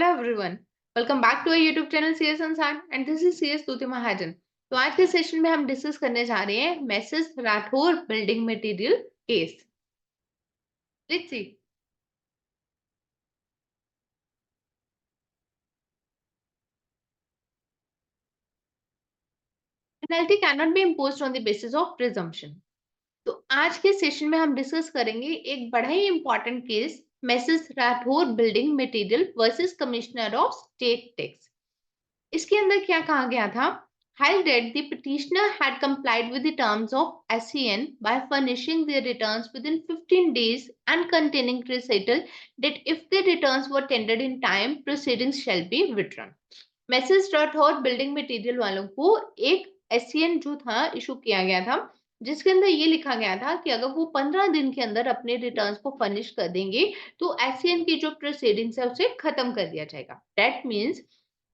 Hello everyone. Welcome back to our YouTube channel CS Ansar and this is CS Tuti Mahajan. तो आज के session में हम discuss करने जा रहे हैं message Rathore building material case. Let's see. Penalty can not be imposed on the basis of presumption. तो आज के सेशन में हम डिस्कस करेंगे एक बड़ा ही important case, Messrs Rathore building material versus commissioner of state tax. इसके अंदर क्या कहा गया था? Held that the petitioner had complied with the terms of SCN by furnishing their returns within 15 days and containing recital that if the returns were tendered in time, proceedings shall be withdrawn. Message Rathore building material वालों को एक SCN जो था issue किया गया था, जिसके अंदर ये लिखा गया था कि अगर वो 15 दिन के अंदर अपने रिटर्न्स को फर्निश कर देंगे तो SCN की जो प्रोसीडिंग्स है उसे खत्म कर दिया जाएगा. दैट मीन्स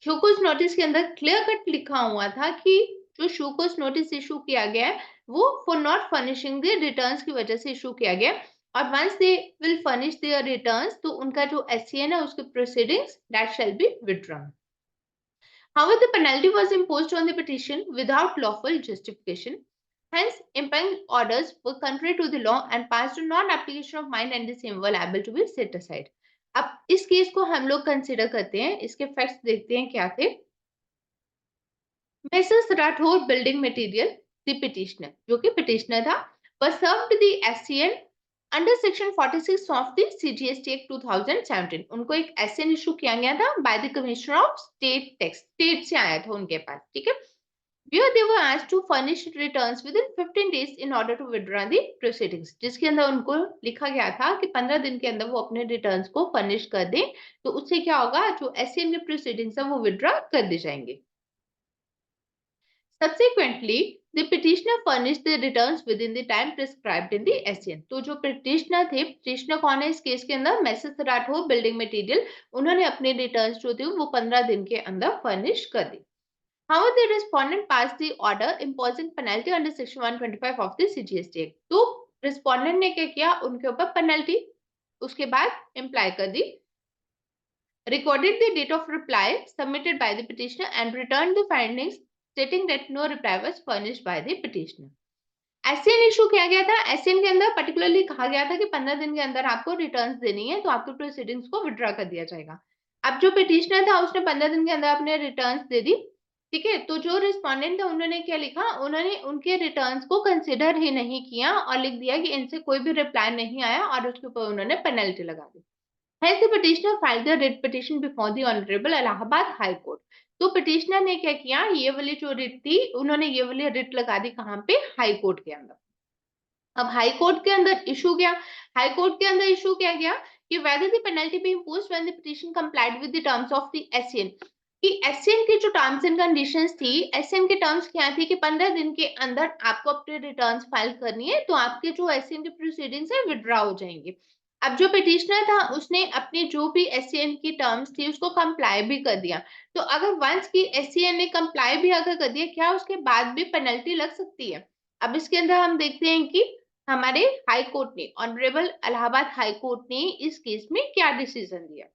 शोकोज नोटिस के अंदर क्लियर कट लिखा हुआ था कि जो शोकोज नोटिस इशू किया गया है वो for not furnishing the returns की वजह से इशू किया गया. और once they will furnish their returns तो उनका जो SCN है उसके proceedings that shall be withdrawn. However, the penalty was imposed on the petition without lawful justification. Hence, impending orders were contrary to the law and passed on non-application of mind and the same were liable to be set aside. अब इस case को हम लोग consider करते हैं, इसके facts देखते हैं क्या थे. Message Rathore building material the petitioner, जो कि पिटिशनर था, was served the SCN under section 46 of the CGST act 2017. उनको एक SCN इशू किया गया था by the commissioner of state tax. State से आया था उनके पास, ठीक है. Where they were asked to furnish returns within 15 days in order to withdraw the proceedings, जिसके अंदर उनको लिखा गया था कि 15 दिन के अंदर वो अपने रिटर्न्स को फर्निश कर दें तो उससे क्या होगा, जो SCN के प्रोसीडिंग्स है वो विथड्रॉ कर दी जाएंगे. Subsequently, the petitioner furnished the returns within the time prescribed in the SCN. तो जो petitioner थे, petitioner कौन है इस केस के अंदर? Message Rathore building material. उन्होंने अपने रिटर्न्स जो थे वो 15 दिन के अंदर फर्निश कर दी. However, the respondent passed the order imposing penalty under section 125 of the CGST Act. तो respondent ने क्या किया, उनके ऊपर पेनल्टी उसके बाद इम्प्लाई कर दी. Recorded the date of reply submitted by the petitioner and returned the findings stating that no reply was furnished by the petitioner. SCN issue किया गया था. SCN के अंदर पर्टिकुलरली कहा गया था कि 15 दिन के अंदर आपको रिटर्न्स देनी है तो आपके प्रोसीडिंग्स को विथड्रॉ कर दिया जाएगा. अब जो पिटिशनर था उसने 15 दिन के अंदर अपने रिटर्न्स दे दी, ठीक है. तो जो रिस्पोंडेंट था उन्होंने क्या लिखा, उन्होंने उनके रिटर्न्स को कंसिडर ही नहीं किया और लिख दिया कि इनसे कोई भी रिप्लाई नहीं आया और उसके ऊपर उन्होंने पेनल्टी लगा दी. Hence, the petitioner filed the writ petition before the Honorable Allahabad High Court. तो पिटिशनर ने क्या किया, ये वाली जो रिट थी उन्होंने ये वाली रिट लगा दी कहाँ पे, हाई कोर्ट के अंदर. अब हाई कोर्ट के अंदर इशू गया, हाई कोर्ट के अंदर इशू क्या गया कि whether the penalty be imposed when the petition complied with the terms of the SCN. कि SCN की जो टर्म्स एंड कंडीशंस थी, SCN के टर्म्स क्या थी कि 15 दिन के अंदर आपको अपने रिटर्न्स फाइल करनी है तो आपके जो SCN के प्रोसीडिंग्स है विथड्रॉ हो जाएंगे. अब जो पिटिशनर था उसने अपनी जो भी SCN की टर्म्स थी उसको कंप्लाई भी कर दिया. तो अगर वंस की SCN ने कंप्लाई भी अगर कर दिया, क्या उसके बाद भी पेनल्टी लग सकती है? अब इसके अंदर हम देखते हैं कि हमारे हाई कोर्ट ने, ऑनरेबल इलाहाबाद हाई कोर्ट ने इस केस में क्या डिसीजन दिया.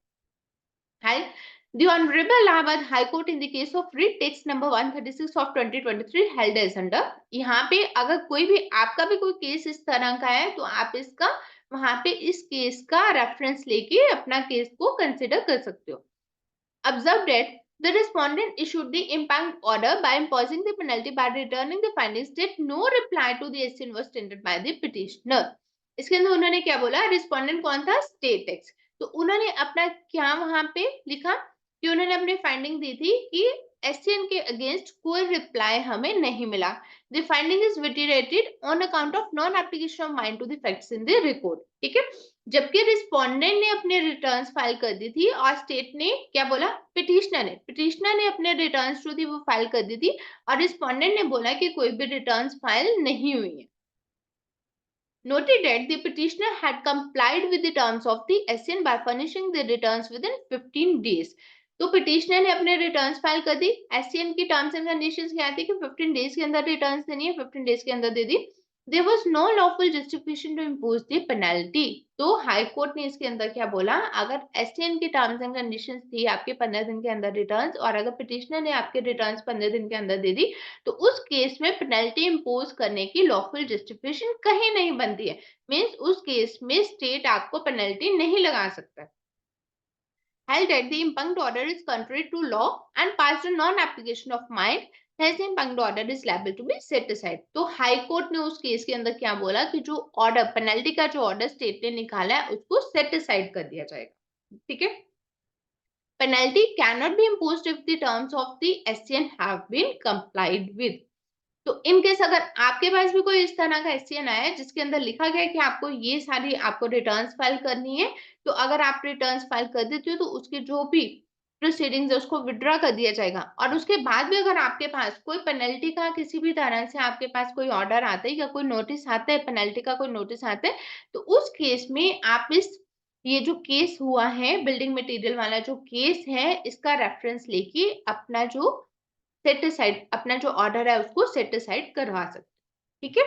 High The Honorable Allahabad High Court in the case of writ text number 136 of 2023 held as under. यहाँ पे अगर कोई भी आपका भी कोई केस इस तरह का है तो आप इसका वहां पे इस केस का रेफरेंस लेके अपना केस को कंसिडर कर सकते हो. Observe that the respondent issued the impugned order by imposing the penalty by returning the findings that no reply to the SCN was tendered by the petitioner. इसके अंदर उन्होंने क्या बोला, रिस्पोंडेंट कौन था, स्टेट टैक्स. तो उन्होंने अपना क्या वहां पे लिखा कि उन्होंने अपनी फाइंडिंग दी थी कि SCN के अगेंस्ट कोई रिप्लाई हमें नहीं मिला. द फाइंडिंग इज विटिरेटेड on account of non application of mind to the facts in the record. ठीक है, जबकि रिस्पोंडेंट ने अपने रिटर्न्स फाइल कर दी थी और स्टेट ने क्या बोला, पिटिशनर ने अपने रिटर्न्स जो थी वो फाइल कर दी थी और रिस्पोंडेंट ने बोला कि कोई भी रिटर्न्स फाइल नहीं हुई है. Noted that the petitioner had complied with the terms of the SCN by furnishing the returns within 15 days. तो पिटिशनर ने अपने रिटर्न्स फाइल कर दी. SCN की टर्म्स एंड कंडीशंस क्या थी कि 15 डेज के अंदर रिटर्न्स देनी है, 15 डेज के अंदर दे दी. There was no lawful justification to impose the penalty. तो हाई कोर्ट ने इसके अंदर क्या बोला, अगर एसटीएन की टर्म्स एंड कंडीशंस थी आपके 15 दिन के अंदर रिटर्न्स, और अगर पिटिशनर ने आपके रिटर्न्स 15 दिन के अंदर दे दी, तो उस केस में पेनल्टी इम्पोज करने की लॉफुल जस्टिफिकेशन कहीं नहीं बनती है। मीन्स उस केस में स्टेट आपको पेनल्टी नहीं लगा सकता। held that the impugned order is contrary to law and passed a non-application of mind, hence the impugned order is liable to be set aside। तो हाई कोर्ट ने उस case के अंदर क्या बोला कि जो ऑर्डर, पेनल्टी का जो ऑर्डर स्टेट ने निकाला है उसको सेट असाइड कर दिया जाएगा। ठीक है। Penalty cannot be imposed if the terms of the SCN have been complied with। तो इन केस अगर आपके पास भी कोई इस तरह का एससीएन आया है जिसके अंदर लिखा गया है कि आपको ये सारी आपको रिटर्न्स फाइल करनी है, तो अगर आप रिटर्न्स फाइल कर देते हो तो उसकी जो भी प्रोसीडिंग्स है उसको विड्रॉ कर दिया जाएगा। और उसके बाद भी अगर आपके पास कोई पेनल्टी का किसी भी तरह से आपके पास कोई ऑर्डर आता है या कोई नोटिस आता है, पेनल्टी का कोई नोटिस आता है, तो उस केस में आप इस ये जो केस हुआ है बिल्डिंग मटेरियल वाला जो केस है, इसका रेफरेंस लेके अपना जो सेट असाइड, अपना जो ऑर्डर है उसको सेट असाइड करवा सकते। ठीक है।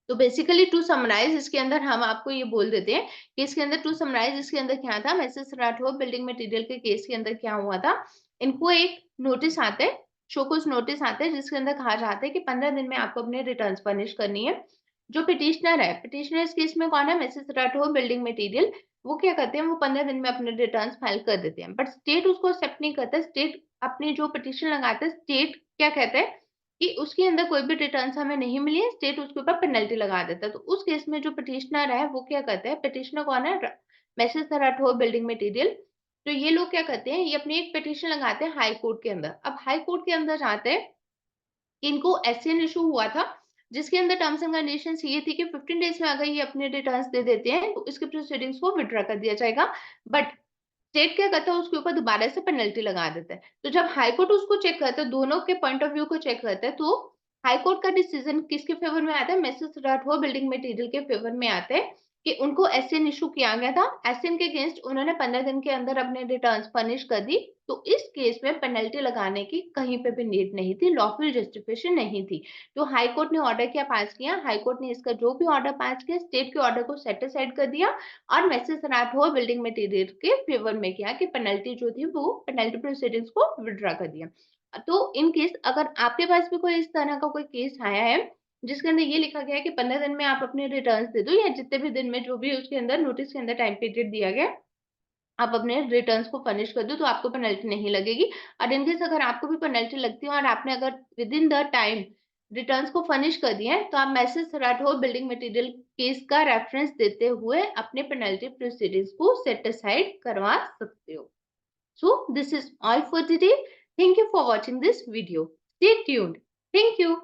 तो बेसिकली टू समराइज इसके अंदर हम आपको ये बोल देते हैं कि इसके अंदर टू समराइज इसके अंदर क्या था, मिसेस राठौर बिल्डिंग मटेरियल के केस के अंदर क्या हुआ था, इनको एक नोटिस आता है, शोकॉज नोटिस आता है जिसके अंदर कहा जाता है कि 15 दिन में आपको अपने रिटर्न्स फर्निश करनी है। जो पिटिशनर है, पिटिशनर इस केस में कौन है, मिसेस राठौर बिल्डिंग मटेरियल, वो क्या करते हैं, वो 15 दिन में अपने रिटर्न्स फाइल कर देते हैं, बट स्टेट उसको एक्सेप्ट नहीं करता। स्टेट अपनी जो पिटिशन लगाता है, स्टेट क्या कहता है कि उसके अंदर कोई भी रिटर्न्स हमें नहीं मिली है, स्टेट उसके ऊपर पेनल्टी लगा देता है। तो उस केस में जो पिटिशनर है वो क्या करता है, पिटिशनर कौन है, मैसेज राठौर बिल्डिंग मटेरियल। तो ये लोग क्या करते हैं, ये अपनी एक पिटिशन लगाते हैं हाई कोर्ट के अंदर। अब हाई कोर्ट के अंदर जाते हैं, इनको एससीएन इशू हुआ था जिसके अंदर टर्म्स एंड कंडीशंस ये थी कि 15 डेज में अगर ये अपने रिटर्न्स दे देते हैं तो इसके प्रोसीडिंग्स को विड्रॉ कर दिया जाएगा। बट स्टेट क्या करता है, उसके ऊपर दोबारा से पेनल्टी लगा देता है। तो जब हाई कोर्ट उसको चेक करता है, दोनों के पॉइंट ऑफ व्यू को चेक करता है, तो हाई कोर्ट का डिसीजन किसके फेवर में आता है, मिसेस राठौर बिल्डिंग मटेरियल के फेवर में आता है कि उनको एससीएन इशू किया गया था, एससीएन के अगेंस्ट उन्होंने 15 दिन के अंदर अपने रिटर्न्स फर्निश कर दी। तो इस केस में पेनल्टी लगाने की कहीं पे भी नीड नहीं थी, लॉफुल जस्टिफिकेशन नहीं थी। तो हाई कोर्ट ने ऑर्डर क्या पास किया, हाई कोर्ट ने इसका जो भी ऑर्डर पास किया, स्टेट के ऑर्डर को सेट असाइड कर दिया और मैसेज राठौर बिल्डिंग मटेरियल के फेवर में किया कि पेनल्टी जो थी वो पेनल्टी प्रोसीडिंग्स को विड्रॉ कर दिया। तो इन केस अगर आपके पास भी कोई इस तरह का कोई केस आया है जिसके अंदर ये लिखा गया है कि 15 दिन में आप अपने रिटर्न्स दे दो, या जितने भी दिन में जो भी उसके अंदर नोटिस के अंदर टाइम पीरियड दिया गया है, आप अपने रिटर्न्स को फर्निश कर दो, तो आपको पेनल्टी नहीं लगेगी। और इन केस अगर आपको भी पेनल्टी लगती है और आपने अगर with in the time returns को फर्निश कर दिया है, तो आप message Rathore building material case का रेफरेंस देते हुए अपने पेनल्टी प्रोसीडिंग्स को सेट असाइड करवा सकते हो। So this is all for today. Thank you for watching this video. Stay tuned. Thank you.